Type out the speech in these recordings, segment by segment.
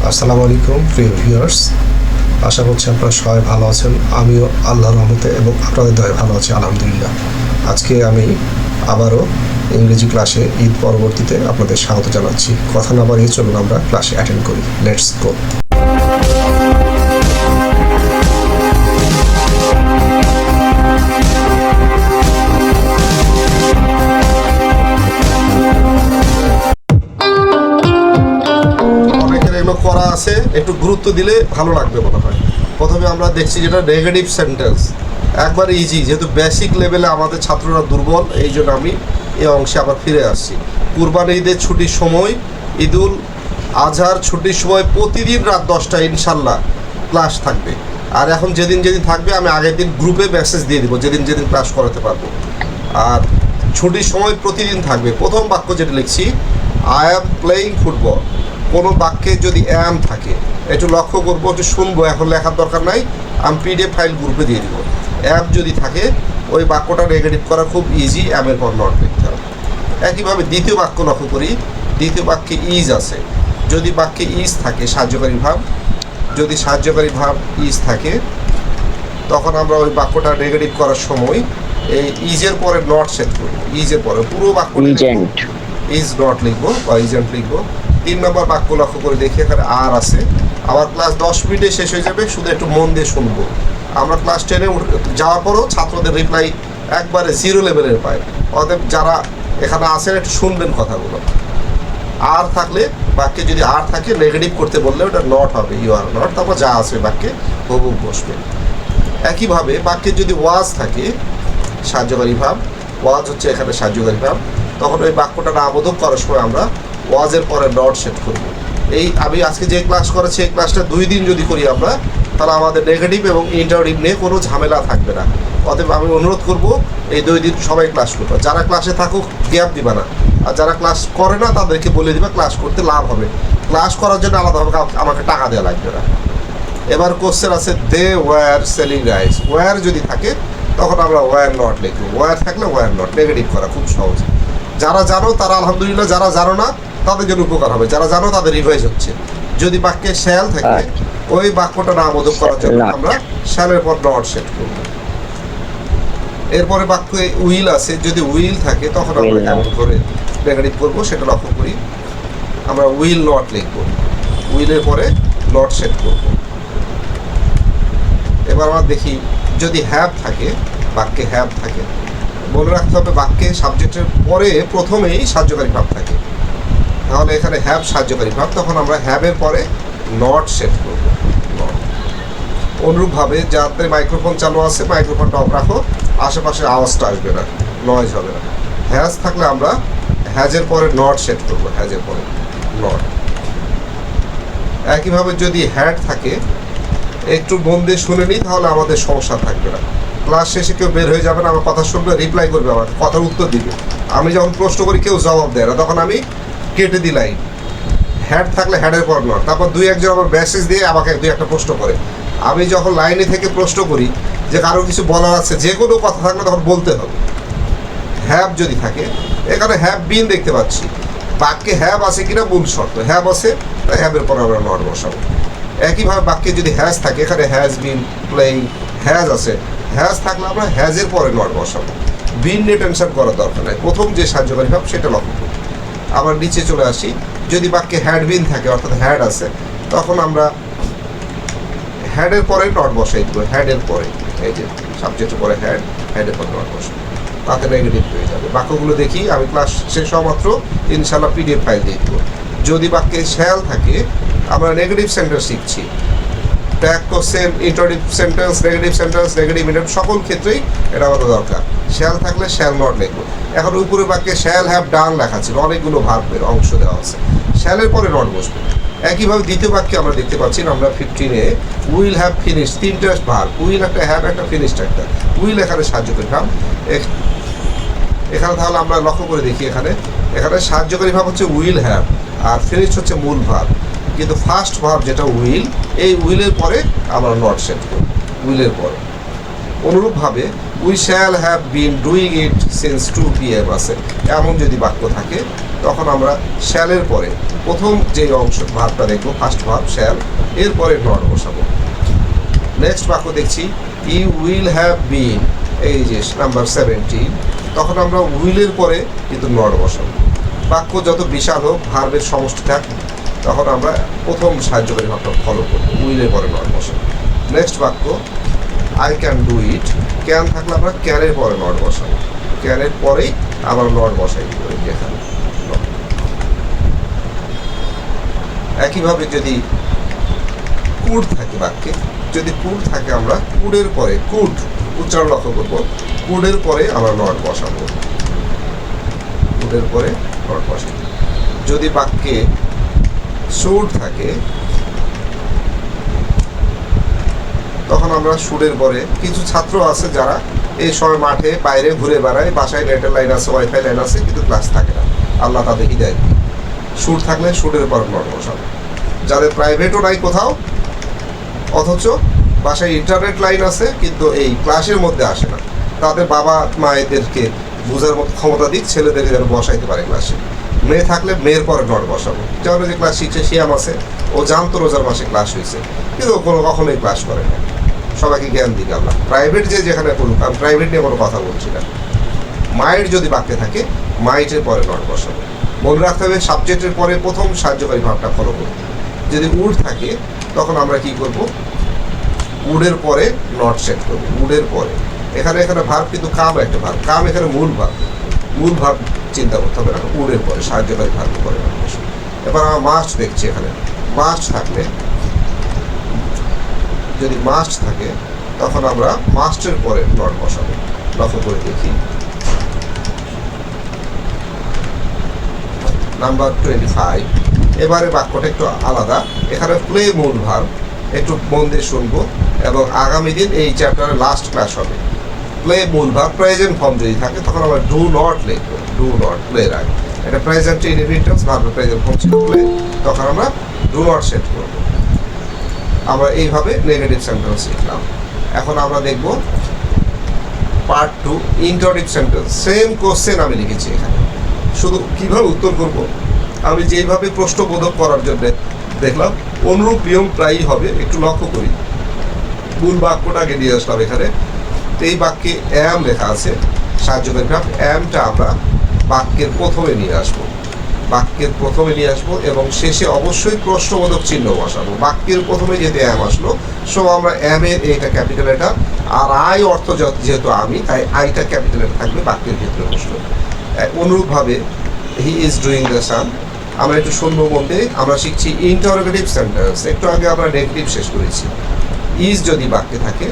আসসালামু আলাইকুম প্রিয় ভিউয়ার্স, আশা করছি আপনারা সবাই ভালো আছেন। আমিও আল্লাহর রহমতে এবং আপনাদের দয়ায় ভালো আছি আলহামদুলিল্লাহ। আজকে আমি আবারও ইংরেজি ক্লাসে ঈদ পরবর্তীতে আপনাদের স্বাগত জানাচ্ছি। কথা না বাড়িয়ে চলুন আমরা ক্লাসে অ্যাটেন্ড করি। Let's go. করা আছে, একটু গুরুত্ব দিলে ভালো লাগবে মনে হয়। প্রথমে আমরা দেখছি যেটা নেগেটিভ সেন্টেন্স, একবার ইজি, যেহেতু বেসিক লেভেলে আমাদের ছাত্ররা দুর্বল, এই জন্য আমি এই অংশে আবার ফিরে আসছি। কুরবানি ঈদের ছুটির সময়, ঈদুল আজহার ছুটির সময় প্রতিদিন রাত 10টায় ইনশাল্লাহ ক্লাস থাকবে। আর এখন যেদিন যেদিন থাকবে আমি আগের দিন গ্রুপে মেসেজ দিয়ে দিব যেদিন যেদিন ক্লাস করাতে পারবো। আর ছুটির সময় প্রতিদিন থাকবে। প্রথম বাক্য যেটা লিখছি, আই অ্যাম প্লেয়িং ফুটবল। কোনো বাক্যে যদি অ্যাম থাকে একটু লক্ষ্য করবো, একটু শুনবো, এখন লেখার দরকার নাই, আমি পিডিএফ ফাইল গ্রুপে দিয়ে দিব। অ্যাম যদি থাকে ওই বাক্যটা নেগেটিভ করা খুব ইজি, অ্যামের পর নট লিখতে হবে। একইভাবে দ্বিতীয় বাক্য লক্ষ্য করি, দ্বিতীয় বাক্যে ইজ আছে। যদি বাক্যে ইজ থাকে সাহায্যকারী ভাব, যদি সাহায্যকারী ভাব ইজ থাকে তখন আমরা ওই বাক্যটা নেগেটিভ করার সময় এই ইজের পরে নট সেট করবো। ইজের পরে পুরো বাক্য ইজ নট লিখবো বা ইজেন্ট লিখবো। 3 নম্বর বাক্য লক্ষ্য করে দেখি, এখানে আর আছে। আমার ক্লাস 10 মিনিটে শেষ হয়ে যাবে, শুধু একটু মন দিয়ে শুনবো। আমরা ক্লাস 10-এ যাওয়ার পরও ছাত্রদের রিপ্লাই একবারে 0 লেভেলের পায়। অতএব যারা এখানে আছেন একটু শুনবেন কথাগুলো। আর থাকলে বাক্যে যদি আর থাকে নেগেটিভ করতে বললে ওটা নট হবে, ইউ আর নট, তারপর যা আছে বাক্যে হুবহু বসবে। একইভাবে বাক্যে যদি ওয়াজ থাকে সাহায্যকারী ভাব, ওয়াজ হচ্ছে এখানে সাহায্যকারী ভাব, তখন ওই বাক্যটা আবোধক করার সময় আমরা ওয়াজের পরে নট সেট করব। এই আমি আজকে যে ক্লাস করেছি এই ক্লাসটা 2 দিন যদি করি আমরা, তাহলে আমাদের নেগেটিভ এবং ইন্টারেটিভ নিয়ে কোনো ঝামেলা থাকবে না। অতএব আমি অনুরোধ করব এই 2 দিন সবাই ক্লাস করবে। যারা ক্লাসে থাকুক গ্যাপ দিবা না, আর যারা ক্লাস করে না তাদেরকে বলে দিবা ক্লাস করতে লাভ হবে। ক্লাস করার জন্য আলাদাভাবে আমাকে টাকা দেওয়া লাগবে না। এবার কোশ্চেন আছে, they were selling rice. Were যদি থাকে তখন আমরা ওয়ার নট লিখবো। ওয়ার থাকলে ওয়ার নট, নেগেটিভ করা খুব সহজ। যারা জানো তারা আলহামদুলিল্লাহ, যারা জানো না তাদের জন্য উপকার হবে, যারা জানো তাদের রিভাইজ হচ্ছে। যদি বাক্যে শ্যাল থাকে ওই বাক্যটা না বোধক করার জন্য আমরা শ্যালের পর নট সেট করব। এরপরে বাক্যে উইল আছে, যদি উইল থাকে তখন আমরা কেমন করে নেগেটিভ করবো সেটা লক্ষ্য করি। আমরা উইল নট লিখবো, উইলের পরে নট সেট করব। এবার আমরা দেখি যদি হ্যাভ থাকে, বাক্যে হ্যাভ থাকে, মনে রাখতে হবে বাক্যে সাবজেক্টের পরে প্রথমেই সাহায্যকারী ভাব থাকে। তাহলে এখানে হ্যাভ সাহায্যকারী ভাব, তখন আমরা হ্যাভের পরে নট সেট করব। অনুরূপভাবে যাতে মাইক্রোফোন চালু আছে মাইক্রোফোনটা অফ রাখো, আশেপাশে আওয়াজটা আসবে না, নয়েজ হবে না। হ্যাজ থাকলে আমরা হ্যাজের পরে নট সেট করব, হ্যাজের পরে নট। একইভাবে যদি হ্যাড থাকে একটু মন দিয়ে শুনে নিই, তাহলে আমাদের সমস্যা থাকবে না। ক্লাস শেষে কেউ বের হয়ে যাবে না, আমার কথা শুনবে, রিপ্লাই করবে, আমার কথার উত্তর দিবে। আমি যখন প্রশ্ন করি কেউ জবাব দেয় না, তখন আমি কেটে দিই লাইন। হ্যাড থাকলে হ্যাডের পর নট। তারপর 2-1 আমার মেসেজ দিয়ে আমাকে 2-1টা প্রশ্ন করে। আমি যখন লাইনে থেকে প্রশ্ন করি যে কারো কিছু বলার আছে, যে কোনো কথা থাকলে তখন বলতে হবে। হ্যাভ যদি থাকে, এখানে হ্যাভ বিন দেখতে পাচ্ছি, বাক্যে হ্যাভ আছে কিনা মূল শর্ত, হ্যাভ আছে তাই হ্যাভের পর আমরা নট বসাবো। একইভাবে বাক্যে যদি হ্যাজ থাকে, এখানে হ্যাজ বিন প্লেইং, হ্যাজ আছে, হ্যাজ থাকলে আমরা হ্যাজের পরে নট বসাবো। বিন নিয়ে টেনশন করার দরকার নাই, প্রথম যে সাহায্যকারী ভাব সেটা লক্ষ্য করি। আবার নিচে চলে আসি, যদি বাক্যে হ্যাড বিন থাকে অর্থাৎ হ্যাড আছে, তখন আমরা হ্যাডের পরে নট বসাই দেবো। হ্যাডের পরে এই যে সাবজেক্টের পরে হ্যাড, হ্যাডের পরে নট বসাবো, তাতে নেগেটিভ হয়ে যাবে। বাক্যগুলো দেখি, আমি ক্লাস শেষ হওয়া মাত্র ইনশাল্লাহ পিডিএফ ফাইল দিয়ে দেবো। যদি বাক্যে শ্যাল থাকে আমরা নেগেটিভ সেন্টেন্স শিখছি, tag question, interactive sentence, negative sentence, negative interactive, সকল ক্ষেত্রেই এটা আমাদের দরকার। শ্যাল থাকলে শ্যাল নট লিখবো। এখন উপরে বাক্যে শ্যাল হ্যাভ ডান লেখা ছিল, অনেকগুলো ভার্বের অংশ দেওয়া আছে, শ্যালের পরে নট বসবে। একইভাবে দ্বিতীয় বাক্যে আমরা দেখতে পাচ্ছি আমরা 15-এ উইল হ্যাভ ফিনিশ, 3টা ভার্ব, উইল একটা, হ্যাভ একটা, ফিনিশড একটা। উইল এখানে সাহায্যকারী ভাব। এখানে তাহলে আমরা লক্ষ্য করে দেখি, এখানে সাহায্যকারী ভাব হচ্ছে উইল হ্যাভ, আর ফিনিশ হচ্ছে মূল ভার্ব। কিন্তু ফার্স্ট ভার্ব যেটা উইল, এই উইলের পরে আমরা নট সেট করব, উইলের পরে। অনুরূপভাবে we shall have been doing it since 2 PM আছে, এমন যদি বাক্য থাকে তখন আমরা শ্যালের পরে প্রথম যে অংশ ভাবটা দেখবো, ফার্স্ট ভাব শ্যাল, এরপরে নট বসাবো। নেক্সট বাক্য দেখছি, ইউ উইল হ্যাভ বিন, এই যে নাম্বার 17, তখন আমরা উইলের পরে কিন্তু নট বসাবো। বাক্য যত বিশাল হোক, ভার্বের সমষ্টি থাক, তখন আমরা প্রথম সাহায্যকারী ভাবটা ফলো করবো, উইলের পরে নট বসাবো। নেক্সট বাক্য, I can do it, can থাকলে আমরা ক্যানের পরে নট বসাবো, ক্যানের পরেই আমরা নট বসাই এখানে। একইভাবে যদি কুড থাকে বাক্যে, যদি কুড থাকে আমরা কুডের পরে, কুড উচ্চারণ লক্ষ্য করবো, কুডের পরে আমরা নট বসাবো, কুডের পরে নট বসাবো। যদি বাক্যে শুড থাকে তখন আমরা শুডের পরে, কিছু ছাত্র আছে যারা এই সময় মাঠে বাইরে ঘুরে বেড়ায়, বাসায় নেটের লাইন আছে, ওয়াইফাই লাইন আছে, কিন্তু ক্লাস থাকে না, আল্লাহ তাদের হিদায়াত দিন। শুড থাকলে শুডের পর নট বসাবো। যাদের প্রাইভেটও নাই কোথাও, অথচ বাসায় ইন্টারনেট লাইন আছে কিন্তু এই ক্লাসের মধ্যে আসে না, তাদের বাবা মায়েদেরকে বোঝার মতো ক্ষমতা দিক, ছেলেদেরকে যেন বসাইতে পারে ক্লাসে। মেয়ে থাকলে মেয়ের পরে নট বসাবো। যেমন যে ক্লাস 6-এ শিয়াম আছে, ও জানতো রোজার মাসে ক্লাস হয়েছে, কিন্তু কোনো কখনোই ক্লাস করে না। সবাইকে জ্ঞান দিক আল্লাহ। প্রাইভেট যেখানে করুক, আমি প্রাইভেট নিয়ে কোনো কথা বলছি না। মাইট যদি বাক্যে থাকে, মাইটের পরে নট বসাবো। মনে রাখতে হবে সাবজেক্টের পরে প্রথম সাহায্যকারী ভাবটা ফলো করবো। যদি উড থাকে তখন আমরা কি করব, উডের পরে নট সেট করবো, উডের পরে। এখানে ভার্ব কিন্তু কাম একটা ভার্ব, কাম এখানে মূল ভাব চিন্তা করতে হবে না, উডের পরে সাহায্যকারী ভার্ব পরে নট বসাবো। এবার আমরা মাস্ট দেখছি, এখানে মাস্ট থাকলে, যদি মাস্ট থাকে তখন আমরা মাস্টের পরে নট বসাবো। লক্ষ্য করে দেখি নাম্বার 25। এবারে বাক্যটা একটু আলাদা, এখানে প্লে মূল ভার্ব, একটু মন দিয়ে শুনবো, এবং আগামী দিন এই চ্যাপ্টারের লাস্ট ক্লাস হবে। প্লে মূল ভার্ব, প্রেজেন্ট ফর্ম যদি থাকে তখন আমরা ডু নট লিখবো, ডু নট, প্লে রাখবো। এটা প্রেজেন্ট ইনডিফিনিট ভার্বের প্রেজেন্ট ফর্ম ছিল প্লে, তখন আমরা ডু নট সেট করবো। আমরা এইভাবে নেগেটিভ সেন্টেন্স লিখলাম। এখন আমরা দেখব part 2, interrogative sentence. Same question আমি লিখেছি এখানে, শুধু কীভাবে উত্তর করব আমি যেইভাবে প্রশ্নবোধক করার জন্য দেখলাম, অনুরূপ নিয়ম প্রায়ই হবে। একটু লক্ষ্য করি, মূল বাক্যটাকে নিয়ে আসলাম এখানে। এই বাক্যে অ্যাম লেখা আছে, সাহায্যকারী ভাব, অ্যামটা আমরা বাক্যের প্রথমে নিয়ে আসবো, বাক্যের প্রথমে নিয়ে আসবো এবং শেষে অবশ্যই প্রশ্নবোধক চিহ্ন বসাবো। বাক্যের প্রথমে যেহেতু অ্যাম আসলো, সো আমরা অ্যামের এইটা ক্যাপিটাল এটা, আর আই অর্থ যেহেতু আমি, তাই আইটা ক্যাপিটাল এটা থাকবে, বাক্যের ভিতরে বসলো। অনুরূপভাবে হি ইজ ডুইং দ্য সাম, আমরা একটু শুনবো মধ্যে। আমরা শিখছি ইন্টারোগেটিভ সেন্টেন্স, একটু আগে আমরা নেগেটিভ শেষ করেছি। ইজ যদি বাক্যে থাকে,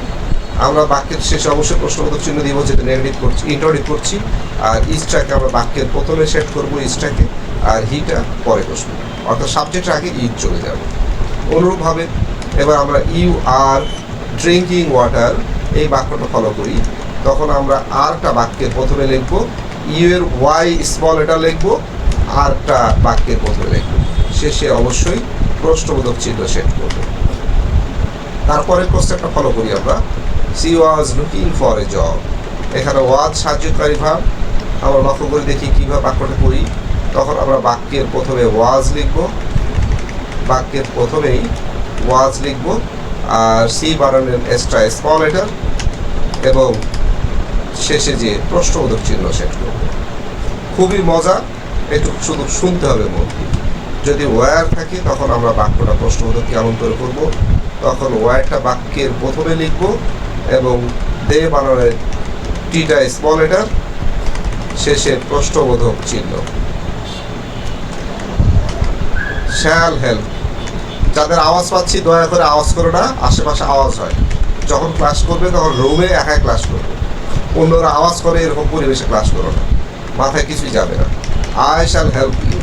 আমরা বাক্যের শেষে অবশ্যই প্রশ্নবোধক চিহ্ন দিব, যেটা নেগেটিভ করছি, ইন্টারোগেটিভ করছি। আর ইজটাকে আমরা বাক্যের প্রথমে সেট করবো, ইজটাকে, আর হিটা পরে বসবো, অর্থাৎ সাবজেক্টের আগে ইজ চলে যাবে। অনুরূপভাবে এবার আমরা ইউ আর ড্রিঙ্কিং ওয়াটার, এই বাক্যটা ফলো করি, তখন আমরা আরটা বাক্যের প্রথমে লিখবো, ইউ এর ওয়াই স্মল এটা লিখবো, আরটা বাক্যের প্রথমে লিখবো, শেষে অবশ্যই প্রশ্নবোধক চিহ্ন সেট করবো। তারপরে কোশ্চেনটা ফলো করি আমরা, C was looking for a job, এখানে ওয়াজ সাহায্যকারী ভাব। আমরা লক্ষ্য করে দেখি কীভাবে বাক্যটা করি, তখন আমরা বাক্যের প্রথমে ওয়াজ লিখবো, বাক্যের প্রথমেই ওয়াজ লিখবো, আর সি বানানের এক্সট্রা স্মল লেটার, এবং শেষে যে প্রশ্নবোধক চিহ্ন সেট করবো। খুবই মজা, একটু শুধু শুনতে হবে মন দিয়ে। যদি ওয়ার থাকে তখন আমরা বাক্যটা প্রশ্নবোধক কেমন করে করবো, তখন ওয়ারটা বাক্যের প্রথমে লিখবো এবং দে বানানের টিটা স্মল লেটার, শেষে প্রশ্নবোধক চিহ্ন। শ্যাল হেল্প, যাদের আওয়াজ পাচ্ছি দয়া করে আওয়াজ করো না, আশেপাশে আওয়াজ হয়। যখন ক্লাস করবে তখন রুমে একাই ক্লাস করবে, অন্যরা আওয়াজ করে এরকম পরিবেশে ক্লাস করো না, মাথায় কিছুই যাবে না। I shall help you,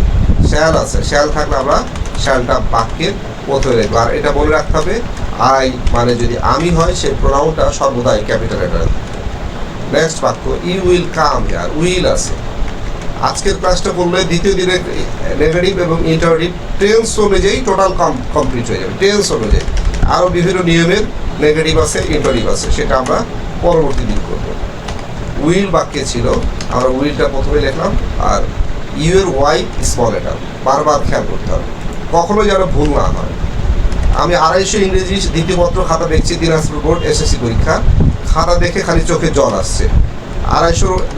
shall আছে, শ্যাল থাকলে আমরা শ্যালটা বাক্যের প্রথমে লিখবো। আর এটা মনে রাখতে হবে, আই মানে যদি আমি হয়, সেই প্রোনাউনটা সর্বদাই ক্যাপিটাল লেটার। নেক্সট বাক্য, ইউ উইল কাম, আর উইল আছে। আজকের ক্লাসটা করলে দ্বিতীয় দিনে নেগেটিভ এবং ইন্টারোগেটিভ টেন্স অনুযায়ী টোটাল কমপ্লিট হয়ে যাবে। টেন্স অনুযায়ী আরও বিভিন্ন নিয়মের নেগেটিভ আছে, ইন্টারোগেটিভ আছে, সেটা আমরা পরবর্তী দিন করব। উইল বাক্যে ছিল, আমরা উইলটা প্রথমে লিখলাম, আর ইউ এর ওয়াই স্মল লেটার, বারবার খেয়াল করতে হবে, কখনো যেন ভুল না হয়। আমি 250 ইংরেজি দ্বিতীয়পত্র খাতা দেখছি দিনাজপুর বোর্ড এসএসসি পরীক্ষা, খাতা দেখে খালি চোখে জল আসছে। 250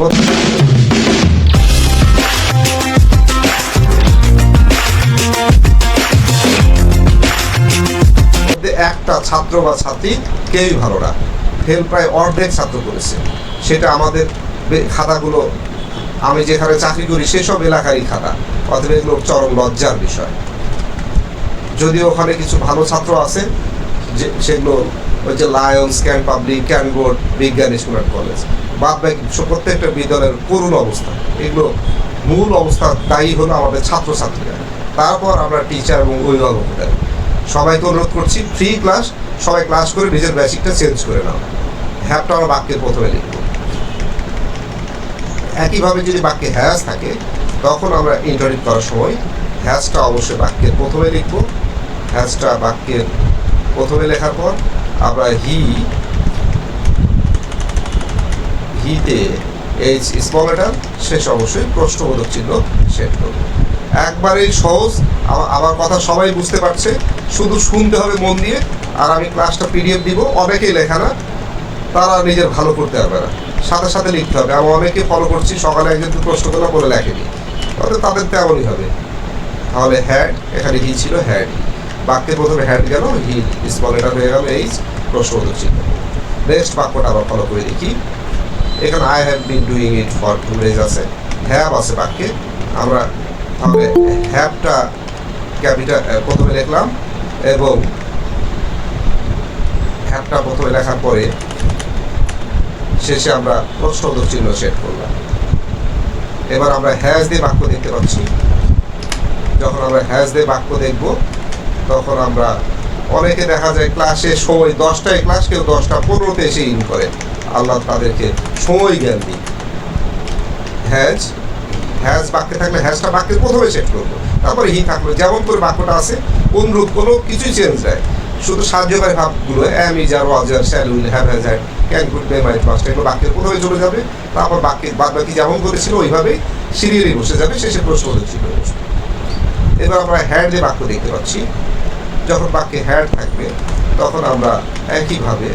একটা ছাত্র বা ছাত্রী কেউই ভালো না, ফেল প্রায় অর্ধেক ছাত্র করেছে। সেটা আমাদের খাতাগুলো, আমি যেখানে চাকরি করি সেসব এলাকারই খাতা, অতএব এগুলো চরম লজ্জার বিষয়। যদিও ওখানে কিছু ভালো ছাত্র আছে, যে সেগুলো ওই যে Lions, can public, can board, বিজ্ঞান স্কুল অ্যান্ড কলেজ, বাদ বাকি প্রত্যেকটা বিদ্যালয়ের করুণ অবস্থা। এগুলো মূল অবস্থা দায়ী হলো আমাদের ছাত্রছাত্রীরা, তারপর আমরা টিচার এবং অভিভাবকদের। সবাইকে অনুরোধ করছি, ফ্রি ক্লাস, সবাই ক্লাস করে নিজের বেসিকটা চেঞ্জ করে নাও। হ্যাপটা আমরা বাক্যের প্রথমে লিখব। একইভাবে যদি বাক্যে হ্যাজ থাকে, তখন আমরা ইন্টারভিউ করার সময় হ্যাজটা অবশ্যই বাক্যের প্রথমে লিখব। হ্যাজটা বাক্যের প্রথমে লেখার পর আমরা হিতে এইচ স্মল লেটার, শেষ অবশ্যই প্রশ্নবোধক চিহ্ন সেট করব। একবারেই সহজ, আমার কথা সবাই বুঝতে পারছে, শুধু শুনতে হবে মন দিয়ে। আর আমি ক্লাসটা পিডিএফ দিব, অনেকেই লেখা না, তারা নিজের ভালো করতে পারবে না, সাথে সাথে লিখতে হবে। আমি অনেকে ফলো করছি, সকালে একজন প্রশ্ন করলাম বলে লেখেনি, তাহলে তাদের তেমনই হবে। তাহলে হ্যাড, এখানে হি ছিল হ্যাড, বাক্যের প্রথমে হ্যাড গেল, হি স্মল লেটার হয়ে গেল এইচ প্রশ্নবোধক চিহ্ন। নেক্সট বাক্যটা আবার ফলো করে দেখি। এখানে I have been doing it for 2 days আছে, হ্যাভ আছে বাক্যে। আমরা তাহলে হ্যাভটা ক্যাপিটাল প্রথমে লিখলাম, এবং হ্যাভটা প্রথমে লেখার পরে শেষে আমরা প্রশ্নবোধক চিহ্ন সেট করলাম। এবার আমরা হ্যাজ দিয়ে বাক্য দেখতে পাচ্ছি। যখন আমরা হ্যাজ দিয়ে বাক্য দেখব, তখন আমরা অনেকে দেখা যায় ক্লাসে সময় 10টায় ক্লাস, কেউ 10টা 15তে এসে ইন করে। আল্লাহ তাদেরকে সময় জ্ঞান দিই। হ্যাজ বাক্যে থাকলে হ্যাজটা বাক্যের প্রথমে সেট করবো, তারপরে হি থাকলো যেমন করে বাক্যটা আছে, অনুরূপ কোনো কিছুই চেঞ্জ নেয়। শুধু সাহায্যকারী ভাবগুলো am, is, are, was, are, shall, will, have, has, had, can, could, may, might, must, এগুলো বাক্যের প্রথমে চলে যাবে। তারপর বাক্যের বাদ বাকি যেমন করেছিল ওইভাবেই সিরিয়ালি বসে যাবে, শেষে প্রশ্নবোধক চিহ্ন বসবে। এবার আমরা হ্যাড দিয়ে বাক্য দেখতে পাচ্ছি। যখন বাক্যে হ্যাড থাকবে, তখন আমরা একইভাবে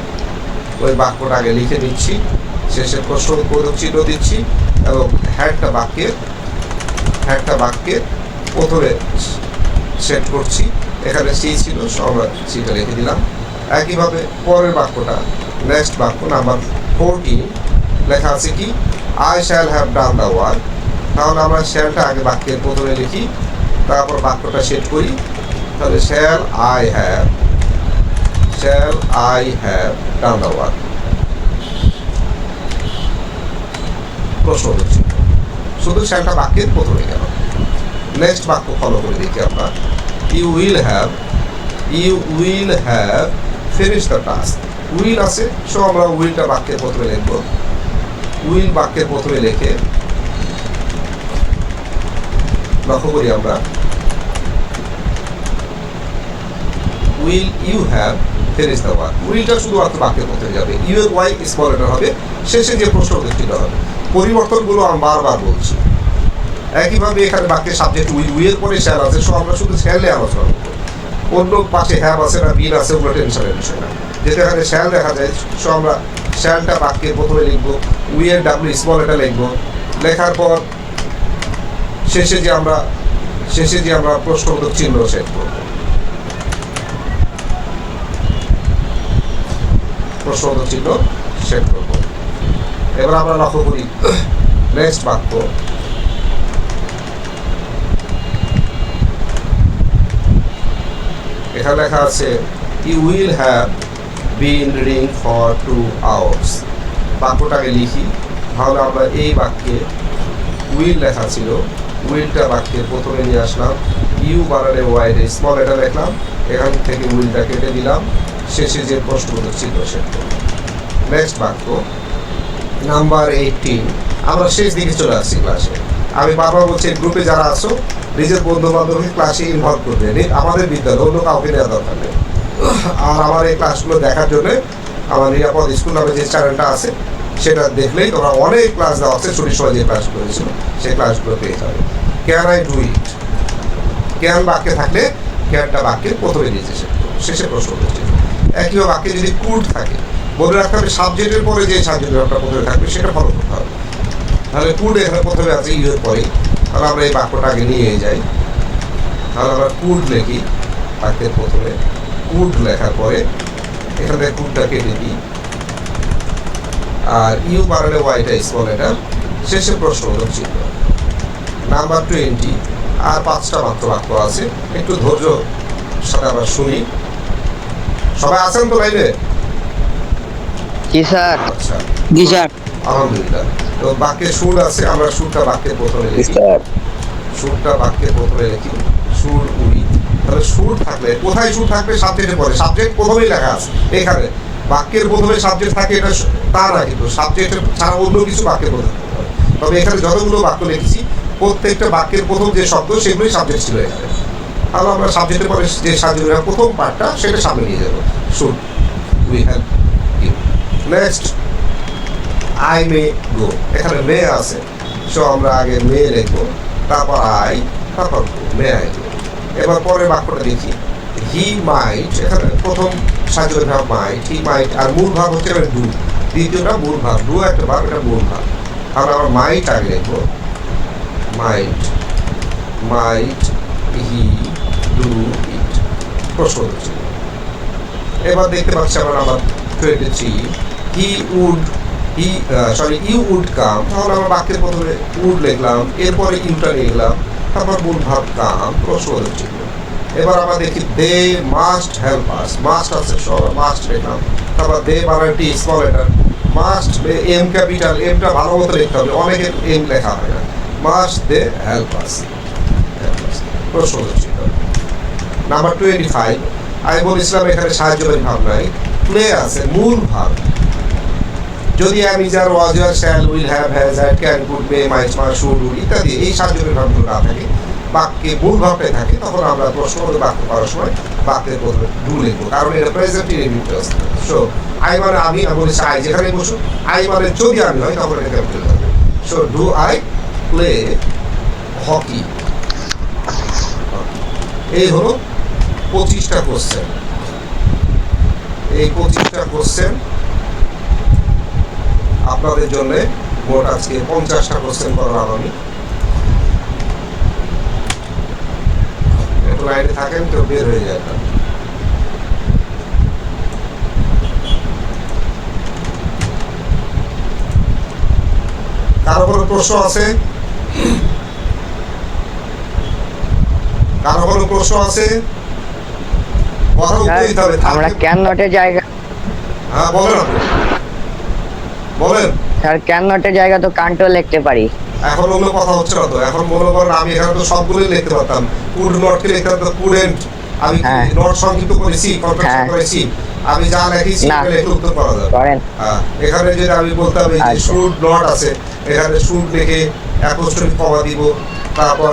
ওই বাক্যটা আগে লিখে নিচ্ছি, শেষে প্রশ্নবোধক চিহ্ন দিচ্ছি, এবং হ্যাডটা বাক্যের প্রথমে সেট করছি। এখানে সি ছিল, আমরা সিটা লিখে দিলাম। একইভাবে পরের বাক্যটা, নেক্সট বাক্য নাম্বার 14 লেখা আছে কি, I shall have done the work. তাহলে আমরা শ্যালটা আগে বাক্যের প্রথমে লিখি, তারপর বাক্যটা সেট করি। তাহলে shall I have done the work, প্রশ্নবোধক চিহ্ন। শুধু শ্যালটা বাক্যের প্রথমে গেল। নেক্সট বাক্য ফলো করে দেখি আমরা, you will have finish the task. Will আছে, সো আমরা উইলটা বাক্যের প্রথমে লিখব। উইল বাক্যের প্রথমে লিখে লক্ষ্য করি আমরা, will you have finish the work. উইলটা শুধুমাত্র বাক্যের প্রথমে যাবে, ইউ এর ওয়াই স্মল লেটার হবে, শেষে যে প্রশ্নবোধক চিহ্ন হবে। পরিবর্তনগুলো আমি বারবার বলছি। একইভাবে এখানে বাক্যের সাবজেক্ট উইল পরে শ্যাল আছে, সো আমরা শুধু শ্যালে আলোচনা করবো। অন্য পাশে হ্যাভ আছে না বিন আছে, ওগুলো টেনশনের বিষয় না। যেটা এখানে শ্যাল দেখা যায়, সো আমরা শ্যালটা বাক্যের প্রথমে লিখবো, উইল ডাব্লিউ স্মল লেটার লিখবো। লেখার পর শেষে যে আমরা প্রশ্নবোধক চিহ্ন সেট করব। প্রশ্নবোধক চিহ্ন সেট করব। এবার আমরা লক্ষ্য করি নেক্সট বাক্য, এখানে লেখা আছে you will have been reading for 2 hours। বাক্যটাকে লিখি, তাহলে আমরা এই বাক্যে উইল লেখা ছিল, উইলটা বাক্যের প্রথমে নিয়ে আসলাম, ইউ বানানে ওয়াইড স্মল লেটার লিখলাম, এখান থেকে উইলটা কেটে দিলাম, শেষে যে প্রশ্নবোধক চিহ্ন সেট করলাম। নেক্সট বাক্য নাম্বার 18। আমরা শেষ দিকে চলে আসছি ক্লাসে। আমি বারবার বলছি, গ্রুপে যারা আছো নিজের বন্ধু বান্ধবকে ক্লাসে ইনভলভ করবে, আমাদের বিদ্যালয় অন্য কাউকে নেওয়া দরকার নেই। আর আমার এই ক্লাসগুলো দেখার জন্য আমার নিরাপদ স্কুল নামে যে চ্যানেলটা আছে, সেটা দেখলেই তোমরা অনেক ক্লাস দেওয়া আছে, ছুটির সময় যে ক্লাসগুলো হয়েছিল সেই ক্লাসগুলো পেয়ে যাবে। Can I do it, can বাক্যে থাকলে ক্যানটা বাক্যের প্রথমে নিচে শেষে প্রশ্ন হচ্ছে। একইভাবে বাক্যে যদি কুড থাকে, মনে রাখতে হবে সাবজেক্টের পরে যে সাবজেক্ট ভার্বটা প্রথমে থাকবে সেটা ফলো করতে হবে। তাহলে কুড এখানে প্রথমে আছে, ইউ এর পরে, তাহলে আমরা এই বাক্যটা আগে নিয়ে যাই। তাহলে আমরা কুড লিখি বাক্যের প্রথমে, কুড লেখার পরে এখানে কুডটা কেটে দিই, আর ইউ বাড়ালে ওয়াইটা স্মল এটা, শেষে প্রশ্নবোধক চিহ্ন। নাম্বার 20, আর 5টা মাত্র বাক্য আছে, একটু ধৈর্য সাথে আমরা শুনি। সবাই আছেন তো লাইনে? জি স্যার। আচ্ছা, জি স্যার। আলহামদুলিল্লাহ। তো বাক্যের সুর আছে, আমরা সুরটা বাক্যের প্রথমে লিখি, সুরটা বাক্যের প্রথমে লিখি, সুর উই। তাহলে সুর থাকলে কোথায় সুর থাকবে? সাবজেক্টের পরে। সাবজেক্ট প্রথমেই লেখা আছে এখানে, বাক্যের প্রথমে সাবজেক্ট থাকে এটা তা না, কিন্তু সাবজেক্টের ছাড়া অন্য কিছু বাক্যের প্রথমে থাকতে পারে। তবে এখানে যতগুলো বাক্য লিখেছি প্রত্যেকটা বাক্যের প্রথম যে শব্দ সেগুলোই সাবজেক্ট ছিল এখানে। তাহলে আমরা সাবজেক্টের পরে যে সাবজেক্টের প্রথম পার্টটা সেটা সামনে নিয়ে যাবো, should we have you. Next, I may go, এখানে মে আছে, সো আমরা আগে মে লিখবো, তারপর আই, তারপর মে আই গো। এবার পরের বাক্যটা দেখি, হি মাইট, এখানে প্রথম সাহায্যের ভাব মাইট, হি মাইট, আর মূল ভাব হচ্ছে এবার ডু, দ্বিতীয়টা মূল ভাব, ডু একটা ভাব, এটা মূল ভাব। তাহলে আমরা মাইট আগে লিখবো, মাইট, মাইট হি ডু ইট, প্রশ্ন হচ্ছে। এবার দেখতে পাচ্ছি আমরা number 23, he would, you would come, তাহলে আমরা বাক্যের প্রথমে উড লিখলাম, এরপরে ইউটা লিখলাম, তারপর মূল ভাব কাম, প্রশ্ন হচ্ছে। এবার আমরা দেখি they must help us, must আছে, সব মাস্ট লিখলাম, তারপর দে বানানটি small letter, must M capital, এমটা ভালো মতো লিখতে হবে, অনেকের এম লেখা হয় না। মাস্ট দে হেল্প আস, প্রশ্ন হচ্ছে। নাম্বার 25, আমি বলেছিলাম এখানে সাহায্যকারী ভাব নাই, প্লে আছে, মূল ভাব। যদি আমি যার was were shall will have has had can could may might must should would ইত্যাদি এই সাহায্যকারী ভাবগুলো না থাকে, বাক্যে মূল ভাবটাই থাকে, তখন আমরা প্রশ্ন বাক্য করার সময় বাক্যের প্রথমে ডু লিখবো, কারণ এটা প্রেজেন্ট ইনডিফিনিট। সো আই মানে আমি বলেছি আই, যেখানে বসুন আই মানে যদি আমি হয় তখন এটা ক্যাপিটাল থাকবে। So do I play hockey. এই হলো 25টা কোশ্চেন। এই 25টা কোশ্চেন আপনাদের জন্য মোট আজকে 50টা কোশ্চেন করলাম আমি। একটু লাইনে থাকেন, কেউ বের হয়ে যায় না। কারো কোনো প্রশ্ন আছে? কারো কোনো প্রশ্ন আছে? কথা উত্তর দিতে হবে। আমরা ক্যান নটের জায়গা, হ্যাঁ বলেন, আপনি বলেন। স্যার ক্যান নটের জায়গা তো কান্টও লিখতে পারি। এখন ওগুলো কথা হচ্ছে না তো, এখন মনে করেন আমি এখানে তো সবগুলোই লিখতে পারতাম, কুড নটকে লিখতে পারতাম, কুডেন্ট, আমি নট সংক্ষিপ্ত করেছি, কন্ট্রাকশন করেছি, আমি যা লিখেছি এটা লিখে উত্তর করা যাবে। হ্যাঁ, এখানে যদি আমি বলতাম এই যে শুড নট আছে, এখানে শুড লিখে অ্যাপোস্ট্রফি কমা দিব, তারপর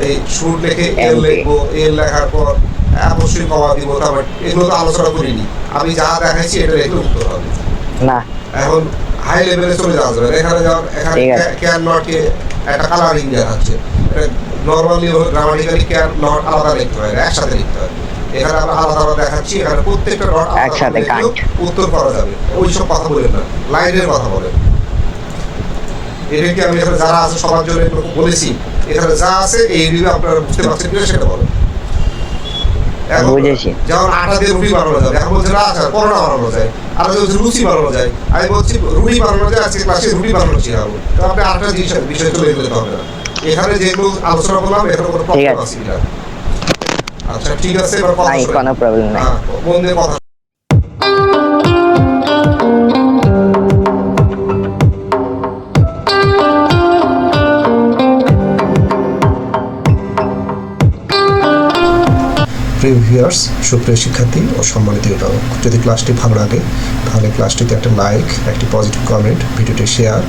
এই শুড লিখে এল লিখবো, এল লেখার পর অ্যাপোস্ট্রফি কমা দিব, তারপর এগুলো তো আলোচনা করিনি, আমি যা দেখাইছি এটা লিখে উত্তর হবে না। এখন হাই লেভেলে চলে যাওয়া যাবে, এখানে যাওয়ার, এখানে ক্যান নটকে একটা কালারিং দেওয়া হচ্ছে, নর্মালি গ্রামাটিক্যালি ক্যান নট আলাদা লিখতে হয়, একসাথে লিখতে হয়। এখানে আমরা আলাদা আলাদা দেখাচ্ছি, এখানে প্রত্যেকটা নট একসাথে উত্তর করা যাবে। ওইসব কথা বলেন না, লাইনের কথা বলেন। এটা কি আমি এখানে যারা আছে সবার জন্য বলেছি? এখানে যা আছে এই রিভিউ আপনারা বুঝতে পারছেন কিনা সেটা বলেন। যেমন আটা দিয়ে রুটি বানানো যাবে, এখন বলছে না আচ্ছা পরোটা বানানো যায়, আর বলছে লুচি বানানো যায়, আমি বলছি রুটি বানানো যায়, আজকে ক্লাসে রুটি বানানো শিখাবো। তো আপনি আটটা জিনিস বিষয় চলে যেতে হবে না। এখানে যেগুলো আলোচনা করলাম এখানে কোনো প্রবলেম আছে কিনা? আচ্ছা ঠিক আছে, এবার কথা কোনো প্রবলেম নাই, মন দিয়ে কথা। প্রিয় ভিউয়ার্স, সুপ্রিয় শিক্ষার্থী ও সম্মানিত অভিভাবক, যদি ক্লাসটি ভালো লাগে তাহলে ক্লাসটিতে একটা লাইক, একটি পজিটিভ কমেন্ট, ভিডিওটি শেয়ার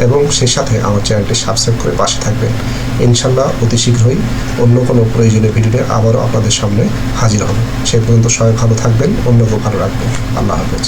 এবং সেই সাথে আমার চ্যানেলটি সাবস্ক্রাইব করে পাশে থাকবেন। ইনশাল্লাহ অতি শীঘ্রই অন্য কোনো প্রয়োজনীয় ভিডিওতে আবারও আপনাদের সামনে হাজির হব। সে পর্যন্ত সবাই ভালো থাকবেন, অন্যকেও ভালো রাখবেন। আল্লাহ হাফেজ।